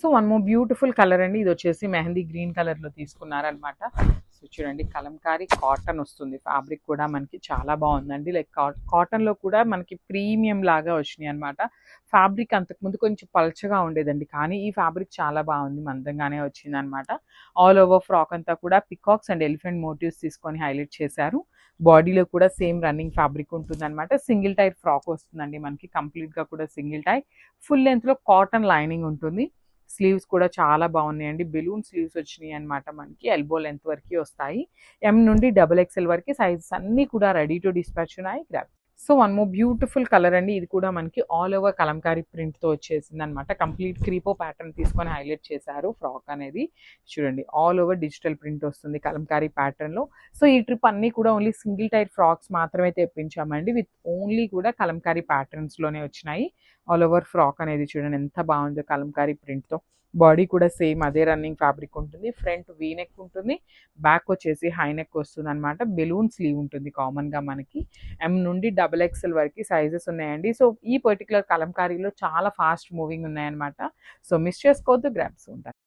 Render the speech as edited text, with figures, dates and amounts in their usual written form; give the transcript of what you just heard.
So one more beautiful colour అండి. ఇది వచ్చేసి మెహందీ గ్రీన్ కలర్లో తీసుకున్నారనమాట. సో చూడండి కలంకారీ కాటన్ వస్తుంది. ఫ్యాబ్రిక్ కూడా మనకి చాలా బాగుందండి. లైక్ కాటన్లో కూడా మనకి ప్రీమియం లాగా వచ్చినాయి అనమాట. ఫ్యాబ్రిక్ అంతకుముందు కొంచెం పల్చగా ఉండేదండి, కానీ ఈ ఫ్యాబ్రిక్ చాలా బాగుంది, మందంగానే వచ్చింది అనమాట. ఆల్ ఓవర్ ఫ్రాక్ అంతా కూడా పికాక్స్ అండ్ ఎలిఫెంట్ మోటివ్స్ తీసుకొని హైలైట్ చేశారు. బాడీలో కూడా సేమ్ రన్నింగ్ ఫ్యాబ్రిక్ ఉంటుంది అనమాట. సింగిల్ టైర్ ఫ్రాక్ వస్తుందండి మనకి, కంప్లీట్గా కూడా సింగిల్ టై. ఫుల్ లెంత్లో కాటన్ లైనింగ్ ఉంటుంది. స్లీవ్స్ కూడా చాలా బాగున్నాయండి. బెలూన్ స్లీవ్స్ వచ్చినాయి అనమాట. మనకి ఎల్బో లెంత్ వరకు వస్తాయి. ఎం నుండి XXL వరకు సైజెస్ అన్నీ కూడా రెడీ టు డిస్పాచ్ ఉన్నాయి. So one more beautiful colour అండి. ఇది కూడా మనకి ఆల్ ఓవర్ కలంకారీ ప్రింట్తో వచ్చేసింది అనమాట. కంప్లీట్ క్రీపో ప్యాటర్న్ తీసుకొని హైలైట్ చేశారు ఫ్రాక్ అనేది. చూడండి ఆల్ ఓవర్ డిజిటల్ ప్రింట్ వస్తుంది కలంకారీ ప్యాటర్న్లో. సో ఈ ట్రిప్ అన్నీ కూడా ఓన్లీ సింగిల్ టైర్ ఫ్రాక్స్ మాత్రమే తెప్పించామండి. విత్ ఓన్లీ కూడా కలంకారీ ప్యాటర్న్స్లోనే వచ్చినాయి. ఆల్ ఓవర్ ఫ్రాక్ అనేది చూడండి ఎంత బాగుందో కలంకారీ ప్రింట్తో. బాడీ కూడా సేమ్ అదే రన్నింగ్ ఫ్యాబ్రిక్ ఉంటుంది. ఫ్రంట్ వీ నెక్ ఉంటుంది, బ్యాక్ వచ్చేసి హై నెక్ వస్తుంది అనమాట. బెలూన్ స్లీవ్ ఉంటుంది కామన్గా మనకి. ఎం నుండి XXL వరకు సైజెస్ ఉన్నాయండి. సో ఈ పర్టికులర్ కలంకారీలో చాలా ఫాస్ట్ మూవింగ్ ఉన్నాయన్నమాట. సో మిస్ చేసుకోవద్దు, గ్రాబ్స్ ఉంటాయి.